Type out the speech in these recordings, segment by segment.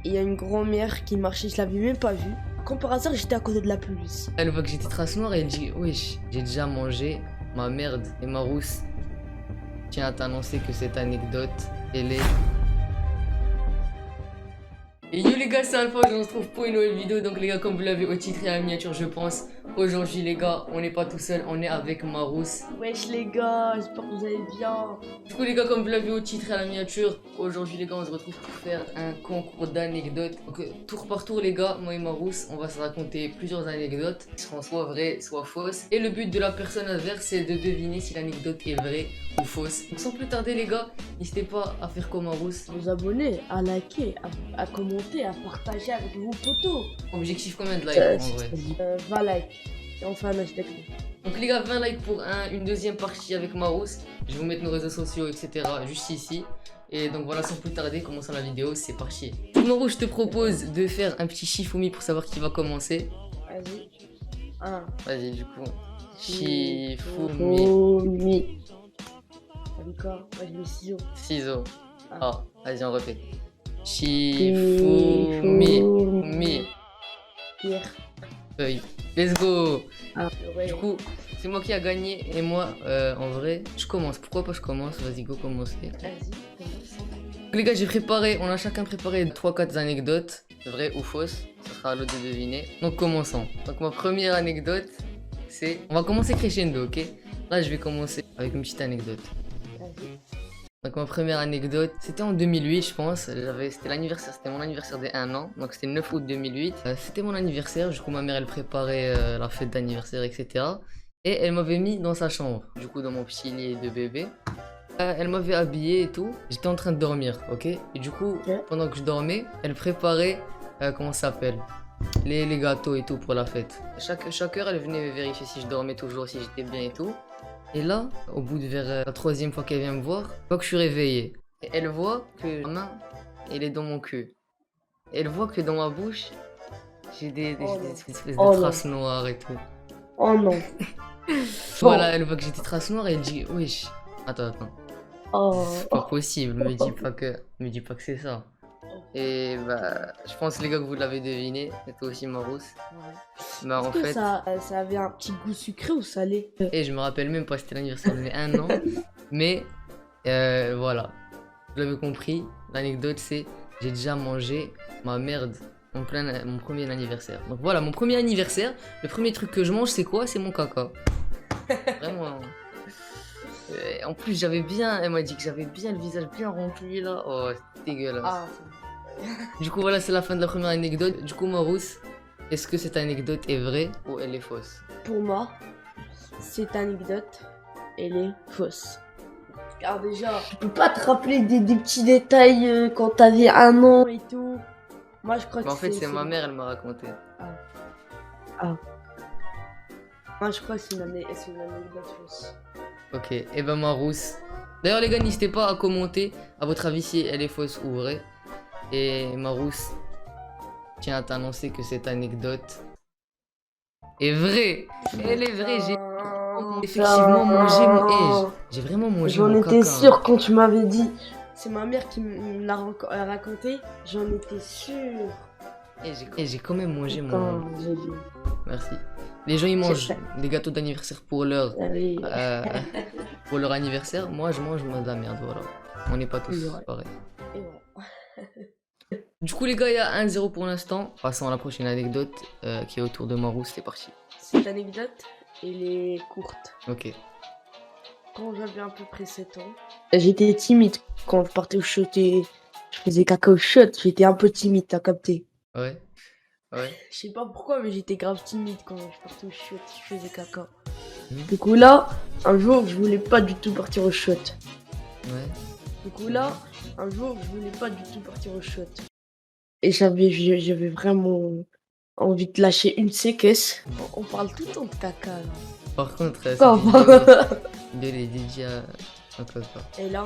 il y a une grand-mère qui marchait, je l'avais même pas vue. Comme par hasard, j'étais à côté de la police. Elle voit que j'étais trace noire et elle dit wesh, j'ai déjà mangé ma merde et ma rousse. Tiens à t'annoncer que cette anecdote, elle est. Et yo les gars, c'est Alpha, on se retrouve pour une nouvelle vidéo. Donc les gars, comme vous l'avez au titre et à la miniature, je pense, aujourd'hui les gars, on n'est pas tout seul, on est avec Marousse. Wesh les gars, j'espère que vous allez bien. Du coup les gars, comme vous l'avez au titre et à la miniature, aujourd'hui les gars, on se retrouve pour faire un concours d'anecdotes. Donc tour par tour les gars, moi et Marousse, on va se raconter plusieurs anecdotes qui seront soit vraies, soit fausses. Et le but de la personne adverse, c'est de deviner si l'anecdote est vraie ou fausse. Donc sans plus tarder les gars, n'hésitez pas à faire comme Marousse. À vous abonner, à liker, à commenter, à partager avec vos potos. Objectif combien de likes en vrai? 20 likes. Et on fait un match avec nous. Donc les gars, 20 likes pour une deuxième partie avec Marousse. Je vais vous mettre nos réseaux sociaux, etc. juste ici. Et donc voilà, sans plus tarder, commençons la vidéo, c'est parti. Marousse, je te propose de faire un petit Shifumi pour savoir qui va commencer. Vas-y. 1. Vas-y, du coup. Shifumi. Shifumi. T'as mis quoi? Moi je mets ciseaux. Ciseaux. Ah. Ah, vas-y, on refait. Shifumi. Mi. Pierre. Feuille. Let's go. Ah, ouais. Du coup, c'est moi qui a gagné et moi, en vrai, je commence. Pourquoi pas je commence? Vas-y, go commencer. Vas-y, commence. Les gars, j'ai préparé, on a chacun préparé 3-4 anecdotes, vraies ou fausses. Ça sera à l'autre de deviner. Donc commençons. Donc ma première anecdote, c'est... On va commencer crescendo, ok? Là, je vais commencer avec une petite anecdote. Vas-y. Donc ma première anecdote, c'était en 2008 je pense, c'était l'anniversaire, c'était mon anniversaire de 1 an, donc c'était le 9 août 2008. C'était mon anniversaire, du coup ma mère elle préparait la fête d'anniversaire etc. Et elle m'avait mis dans sa chambre, du coup dans mon petit lit de bébé. Elle m'avait habillé et tout, j'étais en train de dormir, ok? Et du coup, pendant que je dormais, elle préparait, comment ça s'appelle? Les gâteaux et tout pour la fête. Chaque heure elle venait vérifier si je dormais toujours, si j'étais bien et tout. Et là, au bout de vers la troisième fois qu'elle vient me voir, je vois que je suis réveillé. Et elle voit que ma main, elle est dans mon cul. Et elle voit que dans ma bouche, j'ai des espèces de traces noires et tout. Oh non. Voilà, elle voit que j'ai des traces noires et elle dit wesh. Attends. Oh. C'est pas possible, me dis pas que c'est ça. Et bah, je pense les gars que vous l'avez deviné, et toi aussi Marousse. Ouais. Bah en Est-ce que fait, ça avait un petit goût sucré ou salé? et je me rappelle même pas, c'était l'anniversaire de mes 1 an. Mais voilà, vous l'avez compris, l'anecdote c'est j'ai déjà mangé ma merde mon premier anniversaire. Donc voilà, mon premier anniversaire, le premier truc que je mange c'est quoi? C'est mon caca. Vraiment. En plus j'avais bien, elle m'a dit que j'avais bien le visage bien rempli là. Oh, c'est dégueulasse. Ah, Du coup voilà, c'est la fin de la première anecdote. Du coup Marousse, est-ce que cette anecdote est vraie ou elle est fausse? pour moi, cette anecdote, elle est fausse. Car déjà, tu peux pas te rappeler des petits détails quand t'avais 1 an et tout. Moi, je crois Mais que en fait c'est ma mère, elle m'a raconté. Moi, je crois que c'est une anecdote fausse. Ok, et ben Marousse. D'ailleurs les gars, n'hésitez pas à commenter à votre avis si elle est fausse ou vraie. Et Marousse, tiens à t'annoncer que cette anecdote est vraie. Elle est vraie, j'ai effectivement mangé mon... j'ai vraiment mangé mon caca. J'en étais sûre quand tu m'avais dit. C'est ma mère qui me l'a raconté. J'en étais sûre. Et j'ai quand même mangé Putain, mon... j'ai dit. Merci. Les gens ils mangent ça. des gâteaux d'anniversaire pour leur... Allez. pour leur anniversaire. Moi je mange de la merde, voilà. On n'est pas tous Ouais. pareils. Et voilà. Du coup les gars, il y a 1-0 pour l'instant. Passons à la prochaine anecdote qui est autour de Marousse, c'est parti. Cette anecdote, elle est courte. Ok. Quand j'avais à peu près 7 ans, j'étais timide quand je partais au shot et je faisais caca au shot. J'étais un peu timide, t'as capté. Ouais. Je sais pas pourquoi, mais j'étais grave timide quand je partais au shot, je faisais caca. Mhm. Du coup là, un jour, je voulais pas du tout partir au shot. Ouais. Du coup là, un jour, je voulais pas du tout partir au shot. Et j'avais vraiment envie de lâcher une séquence. On parle tout le temps de caca là. Par contre, Oh. de les déjà un caca. Et là,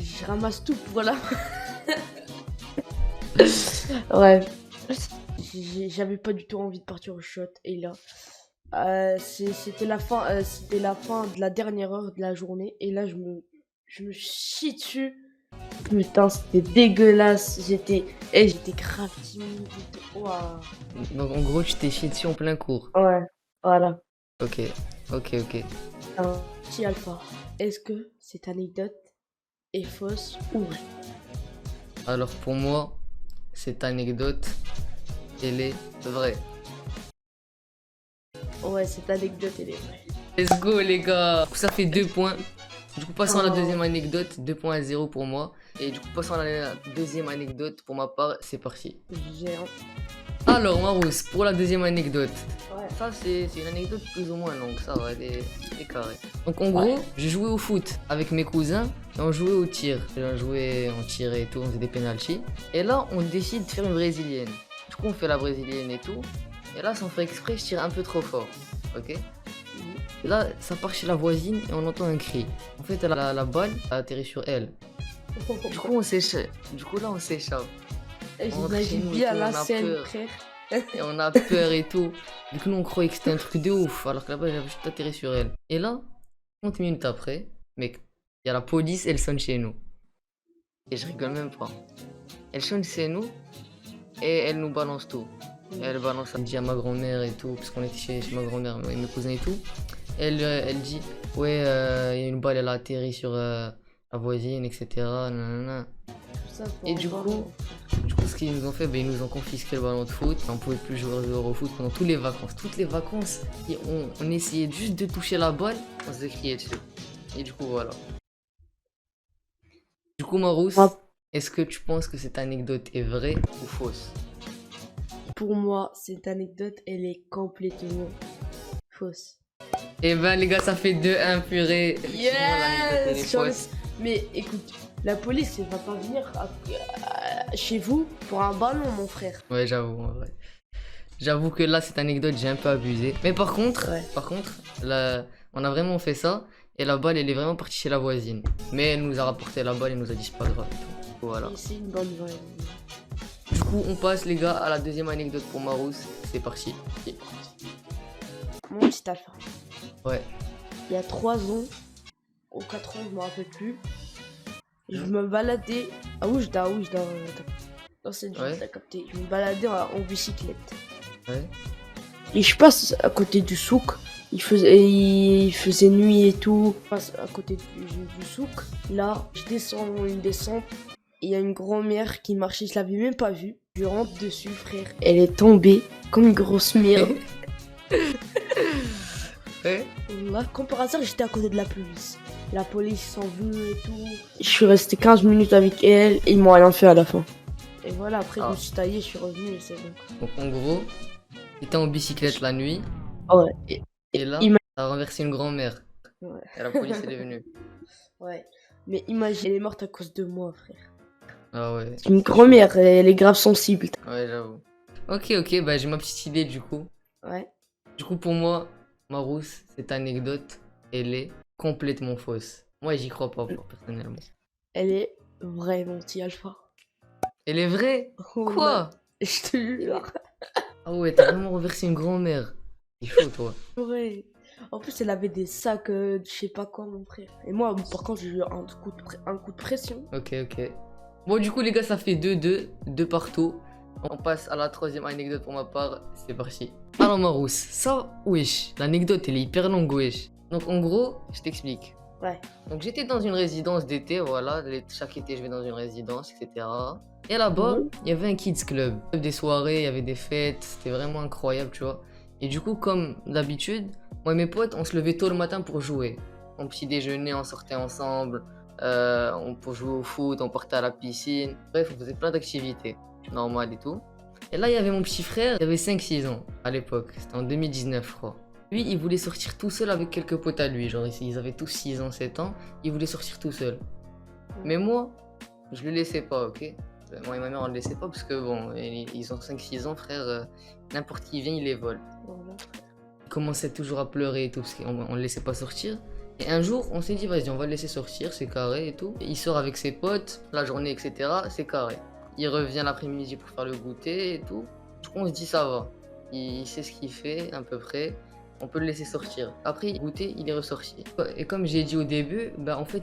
je ramasse tout pour là. Ouais. J'avais pas du tout envie de partir au shot. Et là, c'était la fin de la dernière heure de la journée. Et là, je me chie dessus. Putain, c'était dégueulasse. J'étais grave timide et tout. Ouah. Donc en gros, tu t'es chié dessus en plein cours. Ouais, voilà. Ok, ok. Un petit alpha. Est-ce que cette anecdote est fausse ou vraie? Alors pour moi, cette anecdote, elle est vraie. Ouais, cette anecdote, elle est vraie. Let's go les gars. Du coup, ça fait 2 points. Du coup, passons à la Oh. deuxième anecdote, 2 points à 0 pour moi. Et du coup, passons à la deuxième anecdote pour ma part, c'est parti. J'ai un... Alors Marousse, pour la deuxième anecdote. Ouais. Ça, c'est une anecdote plus ou moins longue, ça va, elle est carrée. Donc en gros, je jouais au foot avec mes cousins et on jouait au tir. On tirait et tout, on faisait des penalties. Et là, on décide de faire une brésilienne. Du coup, on fait la brésilienne et tout. Et là, sans faire exprès, je tire un peu trop fort. Ok? Et là, ça part chez la voisine et on entend un cri. En fait, la balle a atterri sur elle. Du coup, on s'échappe. Du coup, là, on s'échappe. J'imagine nous, bien tout, on la a scène, peur. frère. Et on a peur et tout. Du coup, nous, on croyait que c'était un truc de ouf. Alors que la balle, elle avait juste atterri sur elle. Et là, 30 minutes après, mec, il y a la police, elle sonne chez nous. Et je rigole même pas. Elle sonne chez nous et elle nous balance tout. Elle balance, elle dit à ma grand-mère et tout, parce qu'on était chez ma grand-mère et mes cousins et tout. Elle dit, ouais, il y a une balle, elle a atterri sur la voisine, etc. Nanana. Tout ça pour Et du avoir- coup, ce qu'ils nous ont fait, ils nous ont confisqué le ballon de foot. On pouvait plus jouer au foot pendant toutes les vacances. Toutes les vacances, et on essayait juste de toucher la balle, on se criait dessus. Et du coup, voilà. Du coup, Marousse, Moi, est-ce que tu penses que cette anecdote est vraie ou fausse? pour moi, cette anecdote, elle est complètement fausse. Eh ben, les gars, ça fait 2-1 purée. Effectivement, l'anecdote, elle est J'en ai- fausse. Mais écoute, la police, elle va pas venir chez vous pour un ballon, mon frère. Ouais, j'avoue, en vrai. J'avoue que là, cette anecdote, j'ai un peu abusé. Mais par contre, Ouais. là, on a vraiment fait ça. Et la balle, elle est vraiment partie chez la voisine. Mais elle nous a rapporté la balle et nous a dit c'est pas grave. et tout. Voilà. Et c'est une bonne vraie. Du coup, on passe, les gars, à la deuxième anecdote pour Marousse. C'est parti. Mon petit alpha. Ouais. Il y a 3 ans, ou 4 ans, je me rappelle plus. Je me baladais à Oujda. Dans cette ville, Ouais. t'as capté. Je me baladais en bicyclette. Ouais. Et je passe à côté du souk. Il faisait nuit et tout. Je passe à côté du souk. Là, je descends une descente. Et il y a une grand-mère qui marchait. Je l'avais même pas vue. Je rentre dessus, frère. Elle est tombée comme une grosse merde. Ouais. Là, comme par hasard, j'étais à côté de la police. La police s'en venue et tout. Je suis resté 15 minutes avec elle et ils m'ont rien fait à la fin. Et voilà, après, je me suis taillé, je suis revenu et c'est bon. Donc, en gros, t'étais en bicyclette la nuit. Ouais. Et là, il m'a- t'as renversé une grand-mère. Ouais. Et la police, elle est venue. Ouais. Mais imagine, elle est morte à cause de moi, frère. Ah ouais. C'est une grand-mère, elle est grave sensible. Ouais, j'avoue. Ok, bah j'ai ma petite idée du coup. Ouais. Du coup, pour moi, Marousse, cette anecdote, elle est complètement fausse. Moi, j'y crois pas, personnellement. Elle est vraiment petit alpha. Elle est vraie? Oh, Quoi? je te jure. Ah ouais, t'as vraiment renversé une grand-mère. C'est chaud, toi. Ouais. En plus, elle avait des sacs, je sais pas quoi, mon frère. Et moi, par contre, j'ai eu un coup de pression. Ok. Bon, du coup, les gars, ça fait 2-2, 2 partout. On passe à la troisième anecdote pour ma part. C'est parti. Alors, Marousse, ça, wesh. L'anecdote, elle est hyper longue, wesh. Donc, en gros, je t'explique. Ouais. Donc, j'étais dans une résidence d'été, voilà. Chaque été, je vais dans une résidence, etc. Et là-bas, il y avait un kids club. Il y avait des soirées, il y avait des fêtes. C'était vraiment incroyable, tu vois. Et du coup, comme d'habitude, moi et mes potes, on se levait tôt le matin pour jouer. Au petit déjeuner, on sortait ensemble. Pour jouer au foot, on partait à la piscine. Bref, on faisait plein d'activités normales et tout. Et là, il y avait mon petit frère, il avait 5-6 ans à l'époque. C'était en 2019, je crois. Lui, il voulait sortir tout seul avec quelques potes à lui. Genre, ils avaient tous 6 ans, 7 ans. Il voulait sortir tout seul. Mais moi, je le laissais pas, ok? Moi et ma mère, on le laissait pas parce que, bon, ils ont 5-6 ans, frère. N'importe qui vient, il les vole. Voilà. Il commençait toujours à pleurer et tout parce qu'on le laissait pas sortir. Et un jour, on s'est dit, vas-y, on va le laisser sortir, c'est carré et tout. Et il sort avec ses potes, la journée, etc., c'est carré. Il revient l'après-midi pour faire le goûter et tout. Du coup, on se dit, ça va. Il sait ce qu'il fait, à peu près. on peut le laisser sortir. Après, il goûtait, il est ressorti. Et comme j'ai dit au début, bah en fait,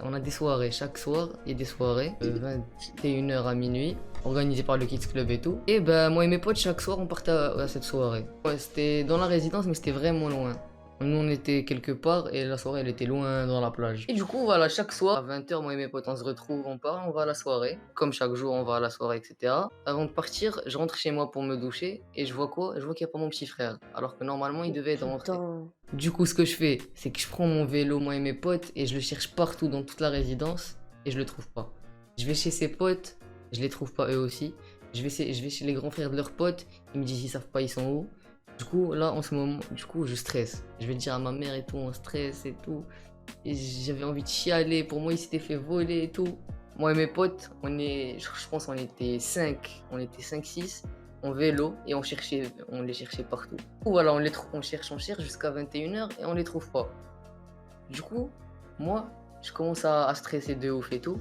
on a des soirées. Chaque soir, il y a des soirées, 21h à minuit, organisées par le Kids Club et tout. Et bah moi et mes potes, chaque soir, on partait à cette soirée. Ouais, c'était dans la résidence, mais c'était vraiment loin. Nous on était quelque part et la soirée elle était loin dans la plage. Et du coup voilà, chaque soir à 20h, moi et mes potes on se retrouve, on part, on va à la soirée. Comme chaque jour on va à la soirée, etc. Avant de partir, je rentre chez moi pour me doucher et je vois quoi? Je vois qu'il n'y a pas mon petit frère. Alors que normalement il devait être rentré. Putain. Du coup ce que je fais, c'est que je prends mon vélo, moi et mes potes, et je le cherche partout dans toute la résidence et je le trouve pas. Je vais chez ses potes, je les trouve pas eux aussi. Je vais chez les grands frères de leurs potes, ils me disent ils savent pas ils sont où. Du coup, là, en ce moment, je stresse. Je vais le dire à ma mère et tout, on stresse et tout. Et j'avais envie de chialer. Pour moi, il s'était fait voler et tout. Moi et mes potes, je pense qu'on était 5. On était 5-6 en vélo et on les cherchait partout. Voilà, on cherche jusqu'à 21h et on les trouve pas. Du coup, moi, je commence à stresser de ouf et tout.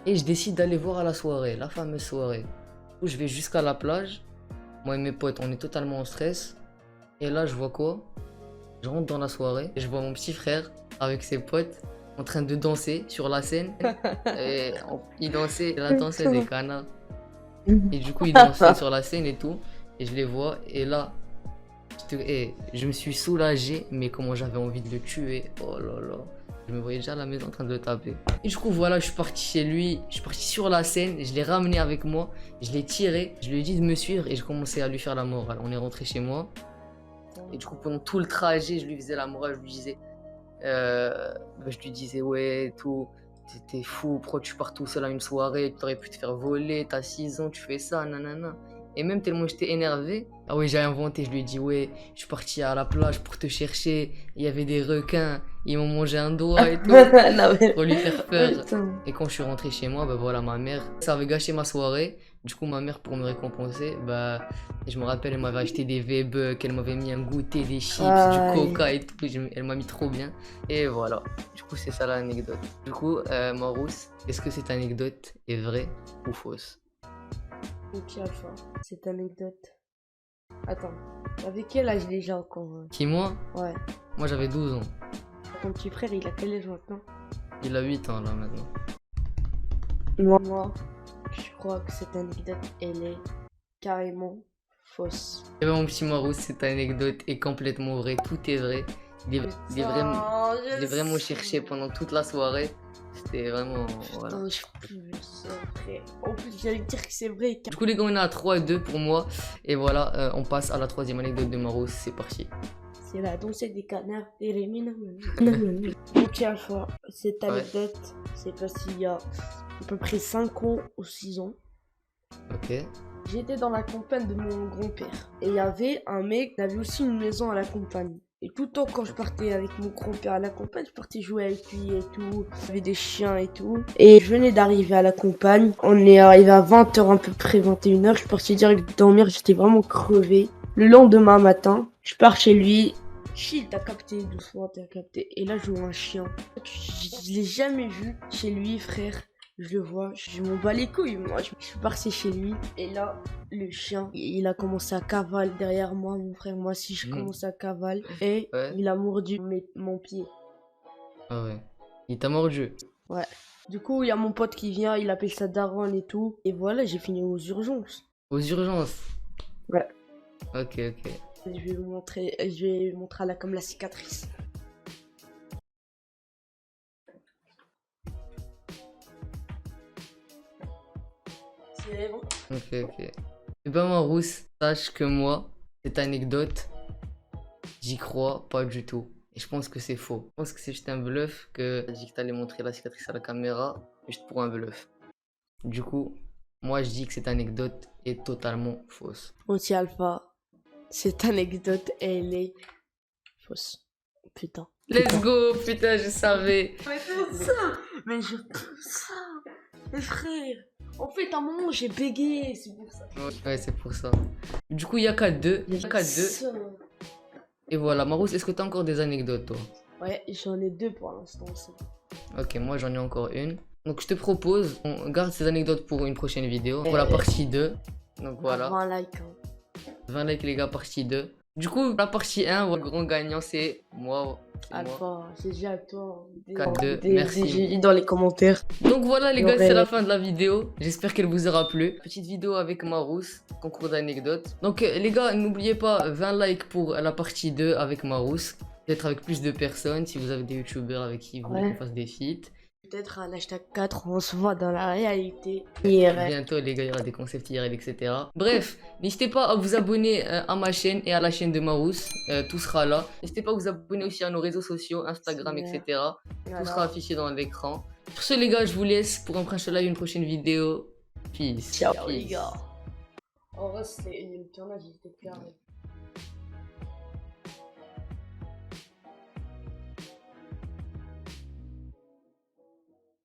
Et je décide d'aller voir à la soirée, la fameuse soirée. Du coup, je vais jusqu'à la plage. Moi et mes potes, on est totalement en stress. Et là, je vois quoi? Je rentre dans la soirée et je vois mon petit frère avec ses potes en train de danser sur la scène. Et il dansait des canards. Et du coup, il dansait sur la scène et tout. Et je les vois. Et là, je me suis soulagé. Mais comment j'avais envie de le tuer. Oh là là. Je me voyais déjà à la maison en train de le taper. Et du coup, voilà, je suis parti chez lui. Je suis parti sur la scène. Je l'ai ramené avec moi. Je l'ai tiré. Je lui ai dit de me suivre. Et je commençais à lui faire la morale. On est rentré chez moi. Et du coup, pendant tout le trajet, je lui faisais la morale, je lui disais ouais, tout, t'es fou, pourquoi tu pars tout seul à une soirée, tu aurais pu te faire voler, t'as 6 ans, tu fais ça, nanana. Et même tellement j'étais énervé, ah ouais, j'ai inventé, je lui ai dit ouais, je suis parti à la plage pour te chercher, il y avait des requins, ils m'ont mangé un doigt et tout, pour lui faire peur. Et quand je suis rentré chez moi, bah voilà, ma mère, ça avait gâché ma soirée. Du coup, ma mère, pour me récompenser, bah, je me rappelle, elle m'avait acheté des V-Bucks, elle m'avait mis un goûter, des chips, du coca et tout. Elle m'a mis trop bien. Et voilà. Du coup, c'est ça l'anecdote. Du coup, Marousse, est-ce que cette anecdote est vraie ou fausse? Ok, Alpha, cette anecdote. Attends, avec quel âge déjà encore? Qui, moi? Ouais. Moi, j'avais 12 ans. Ton petit frère, il a quel âge maintenant? Il a 8 ans là maintenant. Moi, je crois que cette anecdote, elle est carrément fausse. Et ben mon petit Marousse, cette anecdote est complètement vraie. Tout est vrai. Il est vraiment cherché pendant toute la soirée. C'était vraiment... Voilà. Putain, je peux c'est vrai. En plus, j'allais dire que c'est vrai. Du coup, les gars, on est à 3-2 pour moi. Et voilà, on passe à la troisième anecdote de Marousse. C'est parti. C'est la danse des canards et les mines. Ok, Alpha, cette anecdote, c'est passé il y a à peu près 5 ans ou 6 ans. Ok. J'étais dans la campagne de mon grand-père. Et il y avait un mec qui avait aussi une maison à la campagne. Et tout le temps, quand je partais avec mon grand-père à la campagne, je partais jouer avec lui et tout. Il y avait des chiens et tout. Et je venais d'arriver à la campagne. On est arrivé à 20h à peu près, 21h. Je suis parti direct dormir, j'étais vraiment crevé. Le lendemain matin, je pars chez lui. Chill, t'as capté, doucement, t'as capté. Et là, je vois un chien. Je l'ai jamais vu chez lui, frère. Je le vois, je m'en bats les couilles. Moi, je suis parti chez lui. Et là, le chien, il a commencé à cavaler derrière moi, mon frère. Moi aussi, je commence à cavaler. Et il a mordu mon pied. Ah ouais. Il t'a mordu? Ouais. Du coup, il y a mon pote qui vient, il appelle ça daron et tout. Et voilà, j'ai fini aux urgences. Aux urgences? Ouais. Ok, ok. Je vais vous montrer à la comme la cicatrice. C'est bon. Ok, ok. Et ben Marousse, sache que moi, cette anecdote, j'y crois pas du tout. Et je pense que c'est faux. Je pense que c'est juste un bluff que t'as dit que t'allais montrer la cicatrice à la caméra, juste pour un bluff. Du coup, moi je dis que cette anecdote est totalement fausse. Anti Alpha, cette anecdote, elle est fausse. Putain. Let's go, putain, je savais. Mais c'est ça. Mais je peux ça. Mais frère. En fait, à un moment, j'ai bégayé, c'est pour ça. Ouais, c'est pour ça. Du coup, il y a 4-2. Il y a 4-2. Et voilà, Marousse, est-ce que t'as encore des anecdotes, toi? Ouais, j'en ai 2 pour l'instant. Ok, moi j'en ai encore une. Donc je te propose, on garde ces anecdotes pour une prochaine vidéo. Pour la partie 2. Donc voilà. 20 likes. Hein. 20 likes les gars, partie 2. Du coup, la partie 1, le grand gagnant, c'est moi. Alpha, j'ai dit à toi. 4-2, merci. J'ai dit dans les commentaires. Donc voilà les gars, c'est la fin de la vidéo. J'espère qu'elle vous aura plu. Petite vidéo avec Marousse, concours d'anecdotes. Donc les gars, n'oubliez pas 20 likes pour la partie 2 avec Marousse. Peut-être avec plus de personnes si vous avez des youtubeurs avec qui vous voulez qu'on fasse des feats. Peut-être à l'hashtag 4, on se voit dans la réalité. Bientôt les gars, il y aura des concepts IRL, etc. Bref, n'hésitez pas à vous abonner à ma chaîne et à la chaîne de Marousse. Tout sera là. N'hésitez pas à vous abonner aussi à nos réseaux sociaux, Instagram, etc. Tout sera affiché dans l'écran. Sur ce les gars, je vous laisse pour un prochain live, une prochaine vidéo. Peace. Ciao les gars. En vrai, c'était une tournage, j'étais carré.